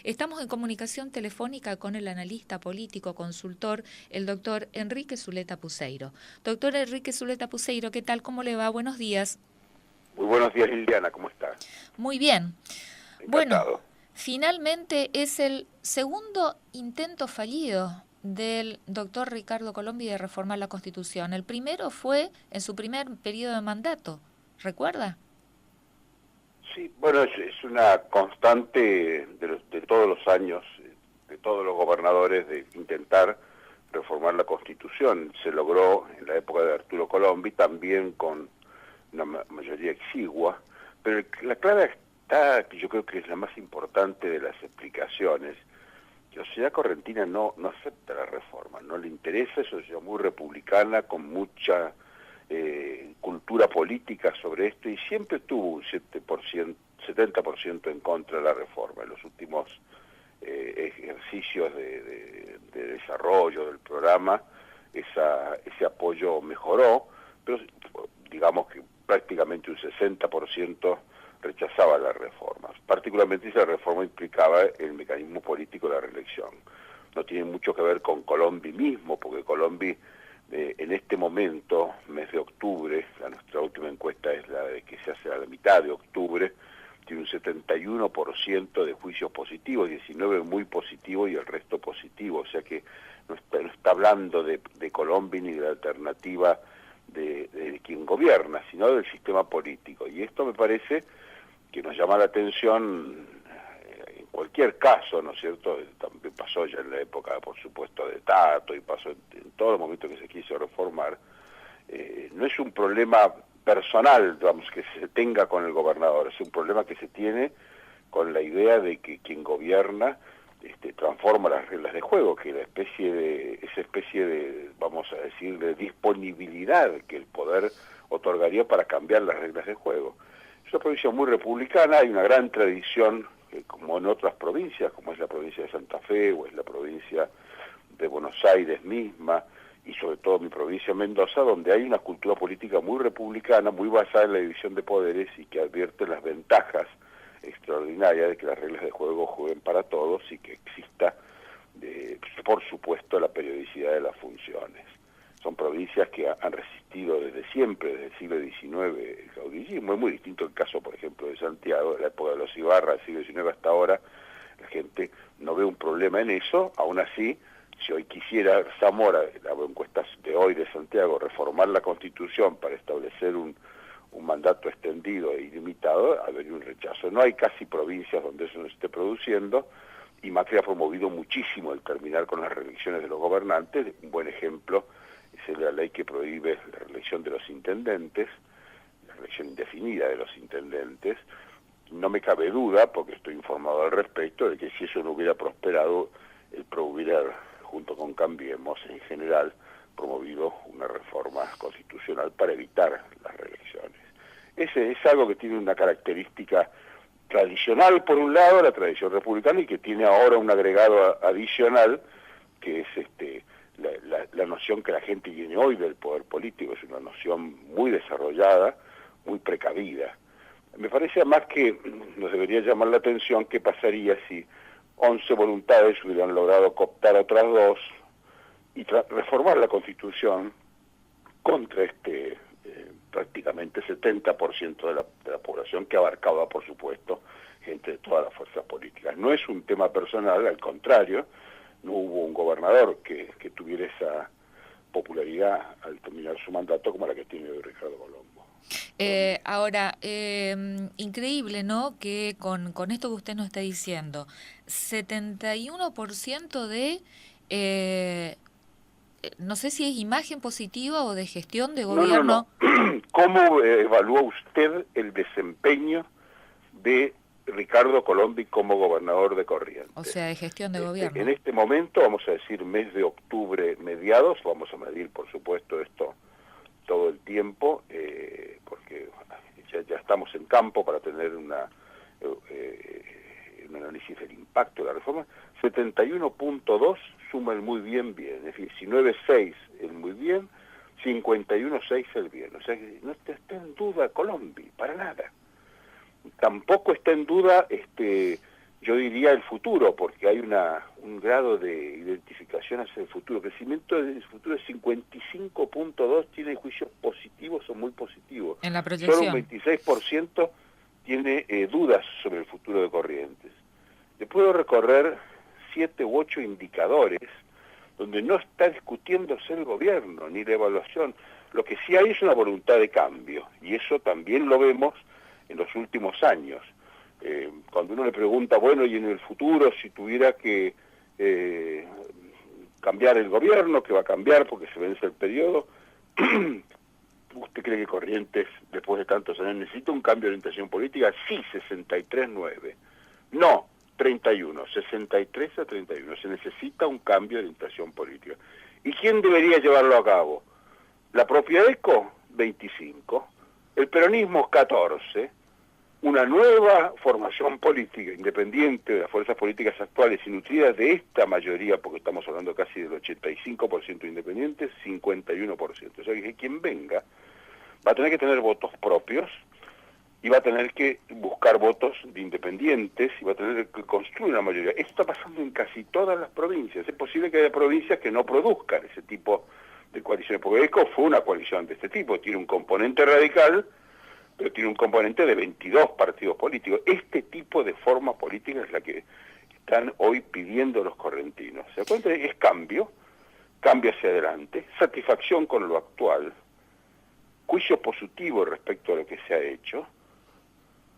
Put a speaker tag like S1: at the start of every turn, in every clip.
S1: Estamos en comunicación telefónica con el analista político, consultor, el doctor Enrique Zuleta Puceiro. Doctor Enrique Zuleta Puceiro, ¿qué tal? ¿Cómo le va? Buenos días.
S2: Muy buenos días, Liliana, ¿cómo está?
S1: Muy bien. Bueno,
S2: Encantado.
S1: finalmente es el segundo intento fallido del doctor Ricardo Colombi de reformar la Constitución. El primero fue en su primer periodo de mandato, ¿recuerda?
S2: Sí, bueno, es una constante de todos los años, de todos los gobernadores, de intentar reformar la Constitución. Se logró en la época de Arturo Colombi, también con una mayoría exigua, pero la clave está, que yo creo que es la más importante de las explicaciones, que la sociedad correntina no acepta la reforma, no le interesa, es una sociedad muy republicana, con mucha cultura política sobre esto, y siempre tuvo un 70% en contra de la reforma. En los últimos ejercicios de desarrollo del programa, ese apoyo mejoró, pero digamos que prácticamente un 60% rechazaba las reformas, particularmente si la reforma implicaba el mecanismo político de la reelección. No tiene mucho que ver con Colombi mismo, porque Colombi en este momento, mes de octubre, nuestra última encuesta es la de que se hace a la mitad de octubre, tiene un 71% de juicios positivos, 19 muy positivos y el resto positivo, o sea que no está hablando de Colombi ni de la alternativa de quien gobierna, sino del sistema político. Y esto me parece que nos llama la atención en cualquier caso, ¿no es cierto? También pasó ya en la época, por supuesto, de Tato, y pasó en todos los momentos que se quiso reformar. No es un problema personal, digamos, que se tenga con el gobernador, es un problema que se tiene con la idea de que quien gobierna transforma las reglas de juego, que esa especie de, vamos a decir, de disponibilidad que el poder otorgaría para cambiar las reglas de juego. Es una provincia muy republicana, hay una gran tradición, como en otras provincias, como es la provincia de Santa Fe, o es la provincia de Buenos Aires misma, y sobre todo mi provincia Mendoza, donde hay una cultura política muy republicana, muy basada en la división de poderes y que advierte las ventajas extraordinarias de que las reglas de juego jueguen para todos y que exista, por supuesto, la periodicidad de las funciones. Son provincias que han resistido desde siempre, desde el siglo XIX, el caudillismo. Es muy distinto el caso, por ejemplo, de Santiago, de la época de los Ibarra, del siglo XIX hasta ahora. La gente no ve un problema en eso, aún así, si hoy quisiera Zamora, la encuesta de hoy de Santiago, reformar la Constitución para establecer un mandato extendido e ilimitado, habría un rechazo. No hay casi provincias donde eso no esté produciendo, y Macri ha promovido muchísimo el terminar con las reelecciones de los gobernantes. Un buen ejemplo es la ley que prohíbe la reelección de los intendentes, la reelección indefinida de los intendentes. No me cabe duda, porque estoy informado al respecto, de que si eso no hubiera prosperado, el PRO hubiera, junto con Cambiemos en general, promovido una reforma constitucional para evitar las reelecciones. Ese es algo que tiene una característica tradicional, por un lado, la tradición republicana, y que tiene ahora un agregado adicional, que es la noción que la gente tiene hoy del poder político. Es una noción muy desarrollada, muy precavida. Me parece además que nos debería llamar la atención qué pasaría si 11 voluntades hubieran logrado cooptar otras dos y reformar la Constitución contra prácticamente 70% de la población, que abarcaba, por supuesto, gente de todas las fuerzas políticas. No es un tema personal, al contrario, no hubo un gobernador que tuviera esa popularidad al terminar su mandato como la que tiene hoy Ricardo Colombo.
S1: Ahora, increíble, ¿no? Que con esto que usted nos está diciendo, 71% de, no sé si es imagen positiva o de gestión de
S2: No.
S1: gobierno.
S2: ¿Cómo evalúa usted el desempeño de Ricardo Colombi como gobernador de
S1: O
S2: Corrientes?
S1: sea, de gestión de
S2: En
S1: gobierno.
S2: este momento, vamos a decir mes de octubre mediados, vamos a medir por supuesto esto todo el tiempo, porque ya estamos en campo para tener un análisis del impacto de la reforma. 71.2 suma el muy bien, es decir, 19.6 el muy bien, 51.6 el bien. O sea que no está en duda Colombi, para nada. Tampoco está en duda yo diría el futuro, porque hay un grado de identificación hacia el futuro. El crecimiento del futuro es 55.2, tiene juicios positivos o muy positivos.
S1: En la
S2: Solo un
S1: proyección.
S2: 26% tiene dudas sobre el futuro de Corrientes. Le puedo recorrer 7 u 8 indicadores donde no está discutiéndose el gobierno ni la evaluación. Lo que sí hay es una voluntad de cambio, y eso también lo vemos en los últimos años. Cuando uno le pregunta, bueno, y en el futuro, si tuviera que cambiar el gobierno, que va a cambiar porque se vence el periodo, ¿usted cree que Corrientes, después de tantos años, necesita un cambio de orientación política? Sí, 63-9. No, 31, 63 a 31. Se necesita un cambio de orientación política. ¿Y quién debería llevarlo a cabo? La propia ECO, 25. El peronismo, 14. Una nueva formación política independiente de las fuerzas políticas actuales y nutridas de esta mayoría, porque estamos hablando casi del 85% independientes, 51%. O sea que quien venga va a tener que tener votos propios y va a tener que buscar votos de independientes y va a tener que construir una mayoría. Esto está pasando en casi todas las provincias. Es posible que haya provincias que no produzcan ese tipo de coaliciones, porque ECO fue una coalición de este tipo, tiene un componente radical, pero tiene un componente de 22 partidos políticos. Este tipo de forma política es la que están hoy pidiendo los correntinos. ¿Se da cuenta? Es cambio hacia adelante, satisfacción con lo actual, juicio positivo respecto a lo que se ha hecho,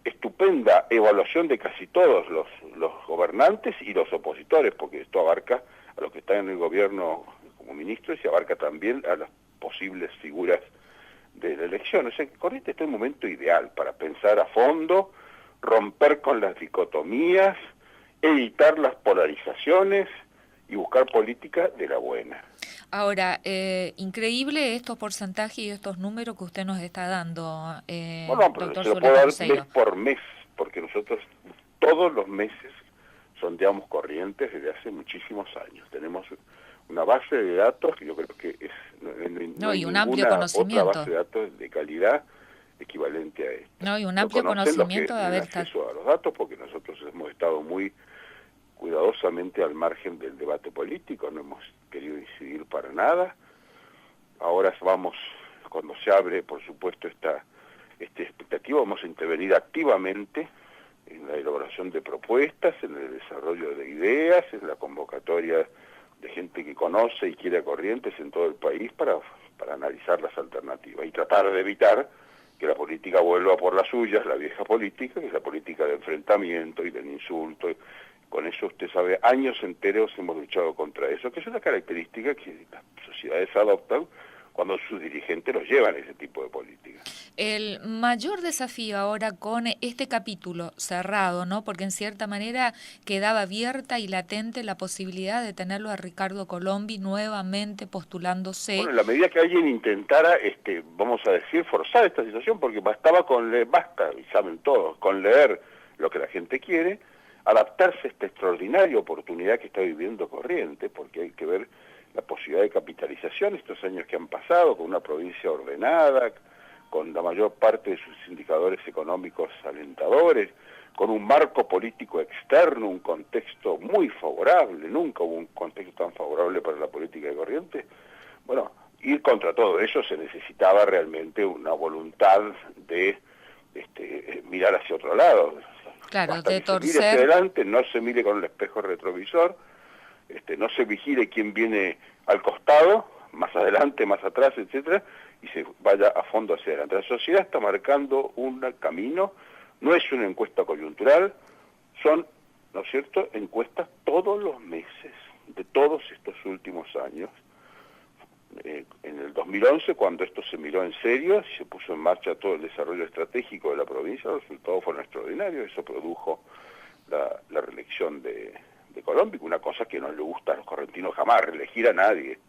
S2: estupenda evaluación de casi todos los gobernantes y los opositores, porque esto abarca a los que están en el gobierno como ministros y abarca también a las posibles figuras de la elección. O sea, Corrientes está en un momento ideal para pensar a fondo, romper con las dicotomías, evitar las polarizaciones y buscar política de la buena.
S1: Ahora, increíble estos porcentajes y estos números que usted nos está dando,
S2: Bueno, pero
S1: doctor
S2: se lo puedo
S1: Zuleta
S2: dar
S1: Poseiro.
S2: mes por mes, porque nosotros todos los meses sondeamos Corrientes desde hace muchísimos años. Tenemos una base de datos que yo creo que es no hay
S1: Y un
S2: ninguna
S1: amplio
S2: otra
S1: conocimiento.
S2: base de datos de calidad equivalente a esta.
S1: Y un
S2: Lo
S1: amplio
S2: conocen los que
S1: conocimiento de
S2: tienen
S1: haber estado.
S2: acceso a los datos, porque nosotros hemos estado muy cuidadosamente al margen del debate político, no hemos querido incidir para nada. Ahora vamos, cuando se abre, por supuesto, esta expectativa, vamos a intervenir activamente en la elaboración de propuestas, en el desarrollo de ideas, en la convocatoria de gente que conoce y quiere a Corrientes en todo el país para analizar las alternativas y tratar de evitar que la política vuelva por las suyas, la vieja política, que es la política de enfrentamiento y del insulto. Con eso, usted sabe, años enteros hemos luchado contra eso, que es una característica que las sociedades adoptan cuando sus dirigentes los llevan a ese tipo de política.
S1: El mayor desafío ahora con este capítulo cerrado, ¿no? Porque en cierta manera quedaba abierta y latente la posibilidad de tenerlo a Ricardo Colombi nuevamente postulándose.
S2: Bueno, en la medida que alguien intentara, vamos a decir, forzar esta situación, porque bastaba con leer, basta, y saben todos, con leer lo que la gente quiere, adaptarse a esta extraordinaria oportunidad que está viviendo Corrientes, porque hay que ver la posibilidad de capitalización estos años que han pasado, con una provincia ordenada, con la mayor parte de sus indicadores económicos alentadores, con un marco político externo, un contexto muy favorable, nunca hubo un contexto tan favorable para la política de Corrientes. Bueno, ir contra todo eso se necesitaba realmente una voluntad de mirar hacia otro lado.
S1: Claro,
S2: Basta
S1: de
S2: que se mire hacia
S1: torcer.
S2: adelante, no se mire con el espejo retrovisor, no se vigile quién viene al costado, más adelante, más atrás, etcétera, y se vaya a fondo hacia adelante. La sociedad está marcando un camino, no es una encuesta coyuntural, son, ¿no es cierto?, encuestas todos los meses de todos estos últimos años. En el 2011, cuando esto se miró en serio, se puso en marcha todo el desarrollo estratégico de la provincia, los resultados fueron extraordinarios, eso produjo la reelección de Colombi, una cosa que no le gusta a los correntinos jamás, reelegir a nadie.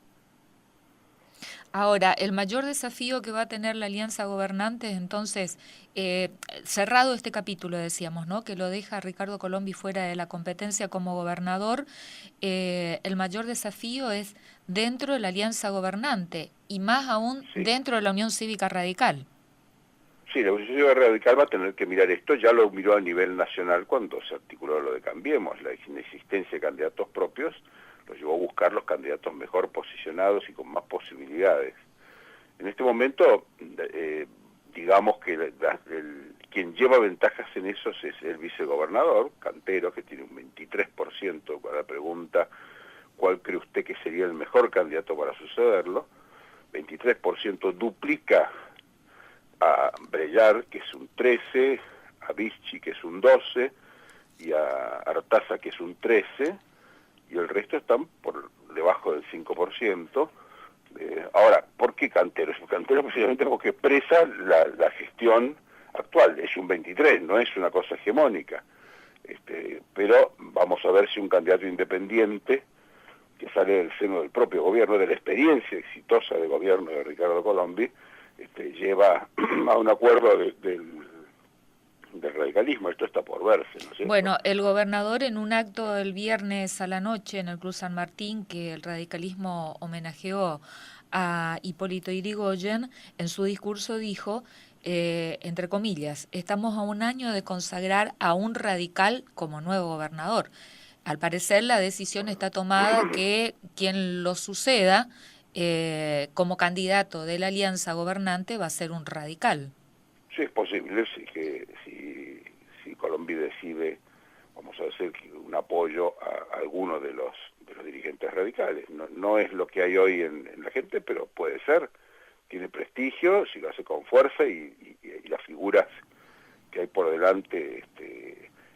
S1: Ahora, el mayor desafío que va a tener la alianza gobernante es entonces, cerrado este capítulo, decíamos, ¿no? Que lo deja Ricardo Colombi fuera de la competencia como gobernador, el mayor desafío es dentro de la alianza gobernante y más aún
S2: Sí.
S1: dentro de la Unión Cívica Radical.
S2: Sí, la oposición radical va a tener que mirar esto, ya lo miró a nivel nacional cuando se articuló lo de Cambiemos, la inexistencia de candidatos propios los llevó a buscar los candidatos mejor posicionados y con más posibilidades. En este momento, digamos que quien lleva ventajas en eso es el vicegobernador, Cantero, que tiene un 23%, con la pregunta, ¿cuál cree usted que sería el mejor candidato para sucederlo? 23% duplica a Brellar, que es un 13%, a Vichy, que es un 12%, y a Artaza, que es un 13%, y el resto están por debajo del 5%. Ahora, ¿por qué Cantero? Es un Cantero precisamente porque expresa la gestión actual, es un 23%, no es una cosa hegemónica. Pero vamos a ver si un candidato independiente, que sale del seno del propio gobierno, de la experiencia exitosa de gobierno de Ricardo Colombi, lleva a un acuerdo del radicalismo. Esto está por verse, ¿no es cierto?
S1: Bueno, el gobernador en un acto el viernes a la noche en el Club San Martín, que el radicalismo homenajeó a Hipólito Yrigoyen, en su discurso dijo, entre comillas, estamos a un año de consagrar a un radical como nuevo gobernador. Al parecer la decisión está tomada que quien lo suceda como candidato de la alianza gobernante va a ser un radical.
S2: Sí, es posible, sí, que si Colombi decide, vamos a decir, un apoyo a alguno de los dirigentes radicales. No es lo que hay hoy en la gente, pero puede ser. Tiene prestigio, si lo hace con fuerza y las figuras que hay por delante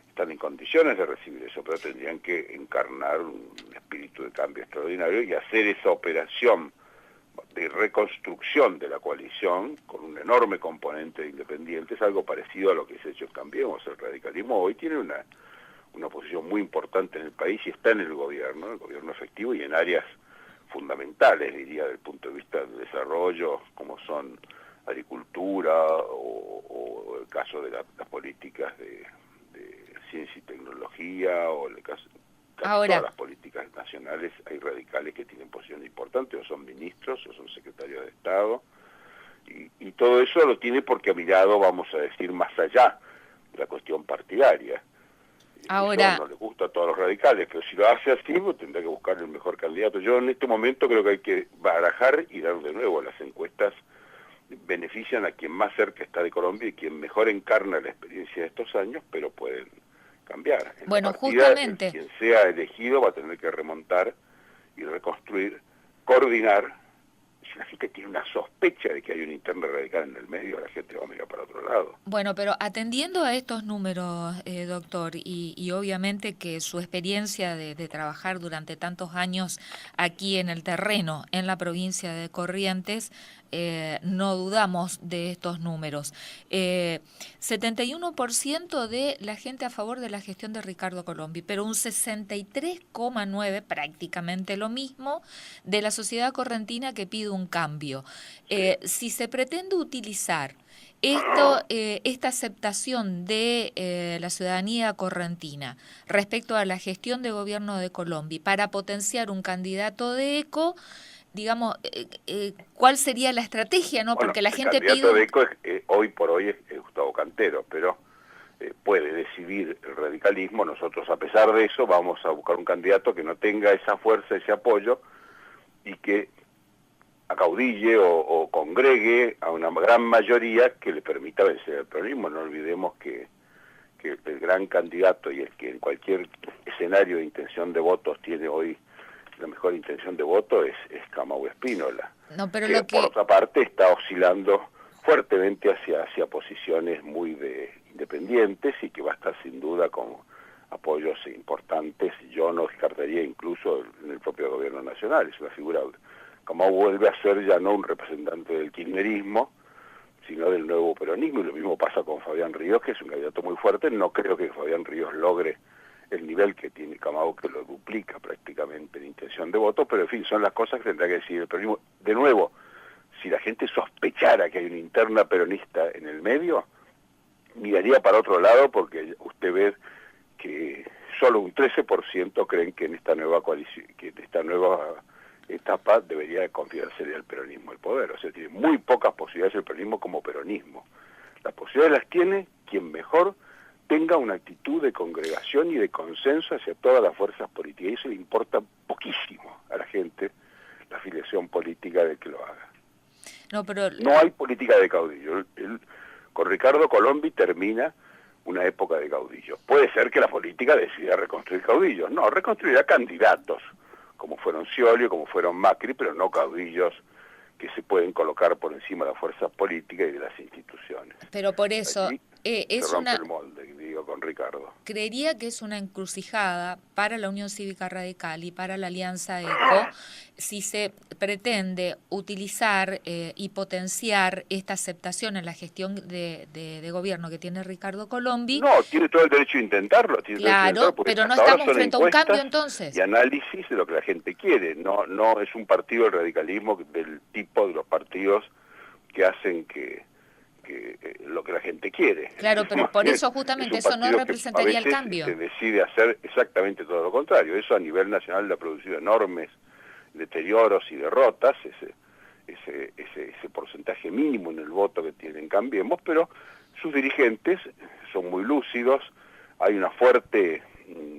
S2: están en condiciones de recibir eso, pero tendrían que encarnar un espíritu de cambio extraordinario y hacer esa operación de reconstrucción de la coalición con un enorme componente de independientes, algo parecido a lo que se ha hecho en Cambiemos. El radicalismo hoy tiene una posición muy importante en el país y está en el gobierno efectivo y en áreas fundamentales, diría, desde el punto de vista del desarrollo, como son agricultura o el caso de las políticas de ciencia y tecnología, o el caso
S1: Ahora,
S2: todas las políticas nacionales. Hay radicales que tienen posiciones importantes, o son ministros, o son secretarios de Estado, y todo eso lo tiene porque ha mirado, vamos a decir, más allá de la cuestión partidaria.
S1: Ahora,
S2: eso no le gusta a todos los radicales, pero si lo hace así, pues tendrá que buscar el mejor candidato. Yo en este momento creo que hay que barajar y dar de nuevo. Las encuestas benefician a quien más cerca está de Colombia y quien mejor encarna la experiencia de estos años, pero pueden cambiar. En
S1: bueno,
S2: la partida,
S1: justamente,
S2: quien sea elegido va a tener que remontar y reconstruir, coordinar. Si la gente tiene una sospecha de que hay una interna radical en el medio, la gente va a mirar para otro lado.
S1: bueno, pero atendiendo a estos números, doctor, y obviamente que su experiencia de trabajar durante tantos años aquí en el terreno, en la provincia de Corrientes, no dudamos de estos números. 71% de la gente a favor de la gestión de Ricardo Colombi, pero un 63,9%, prácticamente lo mismo, de la sociedad correntina que pide un cambio. Si se pretende utilizar esta aceptación de la ciudadanía correntina respecto a la gestión de gobierno de Colombi para potenciar un candidato de ECO, digamos, ¿cuál sería la estrategia? ¿No?
S2: Bueno,
S1: Porque la
S2: el
S1: gente
S2: candidato
S1: pide
S2: de ECO hoy por hoy es Gustavo Cantero, pero puede decidir el radicalismo. Nosotros, a pesar de eso, vamos a buscar un candidato que no tenga esa fuerza, ese apoyo, y que acaudille o congregue a una gran mayoría que le permita vencer el peronismo. No olvidemos que el gran candidato y el que en cualquier escenario de intención de votos tiene hoy la mejor intención de voto es Camau Espínola,
S1: no, pero
S2: que por otra parte está oscilando fuertemente hacia posiciones muy independientes y que va a estar sin duda con apoyos importantes. Yo no descartaría incluso en el propio gobierno nacional. Es una figura, Camau vuelve a ser ya no un representante del kirchnerismo, sino del nuevo peronismo, y lo mismo pasa con Fabián Ríos, que es un candidato muy fuerte. No creo que Fabián Ríos logre el nivel que tiene Camau, que lo duplica prácticamente en intención de voto, pero en fin, son las cosas que tendrá que decidir el peronismo. De nuevo, si la gente sospechara que hay una interna peronista en el medio, miraría para otro lado, porque usted ve que solo un 13% creen que en esta nueva coalición, que en esta nueva etapa debería confiarse el peronismo el poder. O sea, tiene muy pocas posibilidades el peronismo como peronismo. Las posibilidades las tiene quien mejor tenga una actitud de congregación y de consenso hacia todas las fuerzas políticas. Y eso le importa poquísimo a la gente, la afiliación política de que lo haga.
S1: No, pero...
S2: No hay política de caudillo. Con Ricardo Colombi termina una época de caudillos. Puede ser que la política decida reconstruir caudillos. No, reconstruirá candidatos, como fueron Scioli, como fueron Macri, pero no caudillos que se pueden colocar por encima de las fuerzas políticas y de las instituciones.
S1: Pero por eso...
S2: Allí
S1: es
S2: se rompe
S1: una...
S2: el molde, digo, con Ricardo.
S1: Creería que es una encrucijada para la Unión Cívica Radical y para la Alianza ECO si se pretende utilizar y potenciar esta aceptación en la gestión de gobierno que tiene Ricardo Colombi.
S2: No, tiene todo el derecho a intentarlo.
S1: Claro, pero no estamos frente a un cambio entonces.
S2: Y análisis de lo que la gente quiere. No es un partido del radicalismo del tipo de los partidos que hacen que lo que la gente quiere.
S1: Claro, pero por eso justamente eso no representaría el cambio.
S2: Se decide hacer exactamente todo lo contrario. Eso a nivel nacional le ha producido enormes deterioros y derrotas, ese porcentaje mínimo en el voto que tienen Cambiemos, pero sus dirigentes son muy lúcidos, hay una fuerte,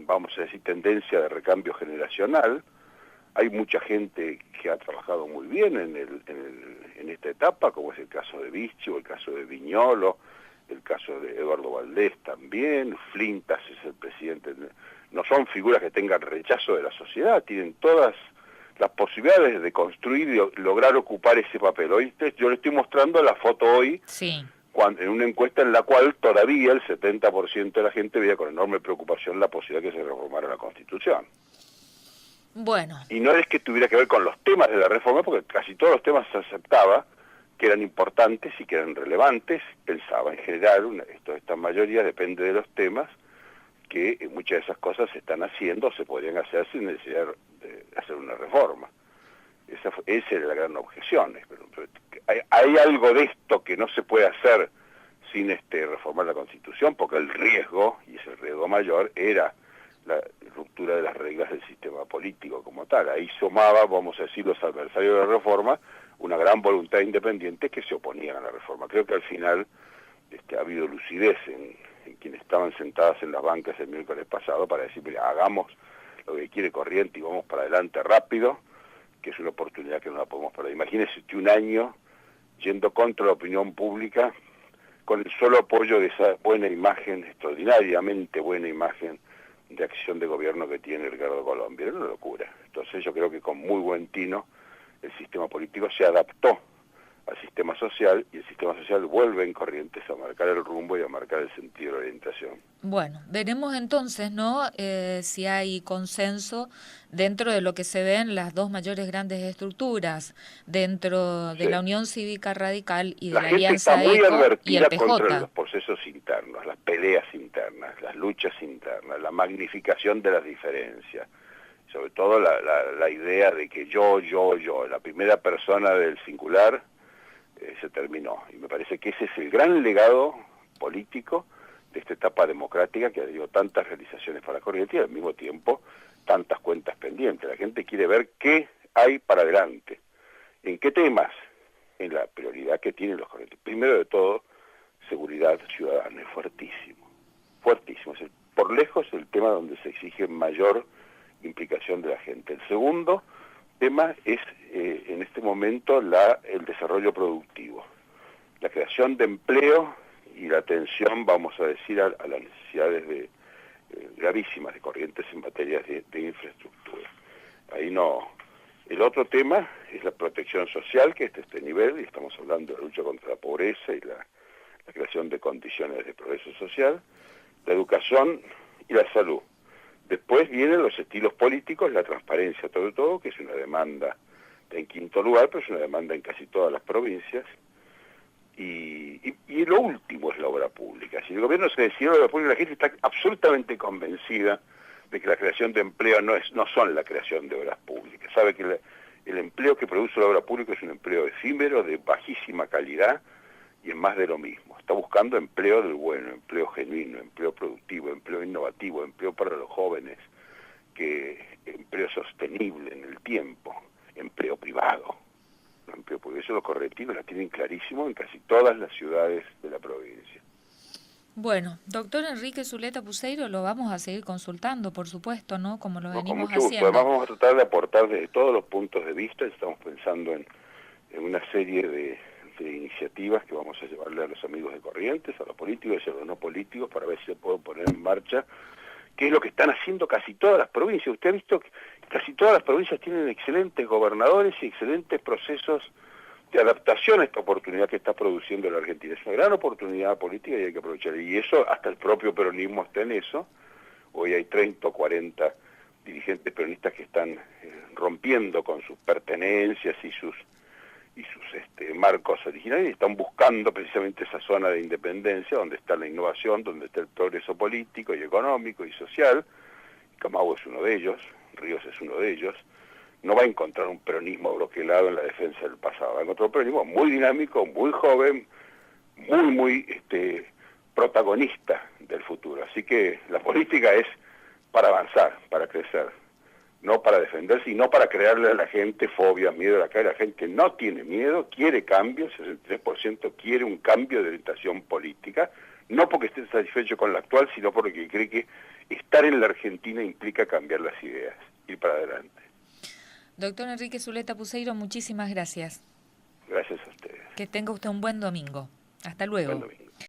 S2: vamos a decir, tendencia de recambio generacional, hay mucha gente que ha trabajado muy bien en esta etapa, como es el caso de Vichy, o el caso de Viñolo, el caso de Eduardo Valdés también, Flintas es el presidente. No son figuras que tengan rechazo de la sociedad, tienen todas las posibilidades de construir y lograr ocupar ese papel. Hoy yo le estoy mostrando la foto hoy,
S1: sí,
S2: en una encuesta en la cual todavía el 70% de la gente veía con enorme preocupación la posibilidad de que se reformara la Constitución.
S1: Bueno.
S2: Y no es que tuviera que ver con los temas de la reforma, porque casi todos los temas se aceptaba, que eran importantes y que eran relevantes. Pensaba en general, esta mayoría depende de los temas, que muchas de esas cosas se están haciendo, se podrían hacer sin necesidad de hacer una reforma. Esa era la gran objeción. Hay algo de esto que no se puede hacer sin reformar la Constitución, porque el riesgo, y es el riesgo mayor, era la ruptura de las reglas del sistema político como tal. Ahí sumaba, vamos a decir, los adversarios de la reforma, una gran voluntad independiente que se oponían a la reforma. Creo que al final ha habido lucidez en quienes estaban sentadas en las bancas el miércoles pasado para decir, mira, hagamos lo que quiere Corriente y vamos para adelante rápido, que es una oportunidad que no la podemos perder. Imagínense que un año yendo contra la opinión pública con el solo apoyo de esa buena imagen, extraordinariamente buena imagen de acción de gobierno que tiene Ricardo Colombi. Era una locura. Entonces yo creo que con muy buen tino el sistema político se adaptó al sistema social y el sistema social vuelve en Corrientes a marcar el rumbo y a marcar el sentido de orientación.
S1: Bueno, veremos entonces, ¿no? Si hay consenso dentro de lo que se ven las dos mayores grandes estructuras dentro de la Unión Cívica Radical y de la Alianza ECO y el PJ.
S2: La gente está muy advertida contra los procesos internos, las peleas internas, las luchas internas, la magnificación de las diferencias, sobre todo la idea de que yo, la primera persona del singular se terminó. Y me parece que ese es el gran legado político de esta etapa democrática que ha dado tantas realizaciones para Corrientes y al mismo tiempo tantas cuentas pendientes. La gente quiere ver qué hay para adelante, en qué temas, en la prioridad que tienen los corrientes. Primero de todo, seguridad ciudadana, es fuertísimo, fuertísimo. Es por lejos el tema donde se exige mayor implicación de la gente. El segundo tema es en este momento el desarrollo productivo, la creación de empleo y la atención, vamos a decir, a las necesidades gravísimas de Corrientes en materia de infraestructura. Ahí no. El otro tema es la protección social, que es de este nivel, y estamos hablando de la lucha contra la pobreza y la creación de condiciones de progreso social, la educación y la salud. Después vienen los estilos políticos, la transparencia, sobre todo, que es una demanda en quinto lugar, pero es una demanda en casi todas las provincias. Y lo último es la obra pública. Si el gobierno se decide la obra pública, la gente está absolutamente convencida de que la creación de empleo no son la creación de obras públicas. Sabe que el empleo que produce la obra pública es un empleo efímero, de bajísima calidad, y es más de lo mismo. Está buscando empleo del bueno, empleo genuino, empleo productivo, empleo innovativo, empleo para los jóvenes, empleo sostenible en el tiempo, empleo privado, no amplio, porque eso los correctivos la tienen clarísimo en casi todas las ciudades de la provincia.
S1: Bueno, doctor Enrique Zuleta Puceiro, lo vamos a seguir consultando, por supuesto, ¿no? Como lo
S2: No, con
S1: venimos
S2: mucho gusto.
S1: haciendo.
S2: Además vamos a tratar de aportar desde todos los puntos de vista. Estamos pensando en una serie de iniciativas que vamos a llevarle a los amigos de Corrientes, a los políticos y a los no políticos, para ver si se puede poner en marcha, que es lo que están haciendo casi todas las provincias. Usted ha visto que casi todas las provincias tienen excelentes gobernadores y excelentes procesos de adaptación a esta oportunidad que está produciendo la Argentina. Es una gran oportunidad política y hay que aprovechar. Y eso, hasta el propio peronismo está en eso. Hoy hay 30 o 40 dirigentes peronistas que están rompiendo con sus pertenencias y sus marcos originarios, y están buscando precisamente esa zona de independencia donde está la innovación, donde está el progreso político y económico y social. Camagüey es uno de ellos, Ríos es uno de ellos. No va a encontrar un peronismo bloqueado en la defensa del pasado, va a encontrar un peronismo muy dinámico, muy joven, muy protagonista del futuro. Así que la política es para avanzar, para crecer, no para defenderse y no para crearle a la gente fobia, miedo. La gente no tiene miedo, quiere cambio, el 63% quiere un cambio de orientación política, no porque esté satisfecho con la actual, sino porque cree que estar en la Argentina implica cambiar las ideas, ir para adelante.
S1: Doctor Enrique Zuleta Puceiro, muchísimas gracias.
S2: Gracias a ustedes.
S1: Que tenga usted un buen domingo. Hasta luego.
S2: Buen domingo.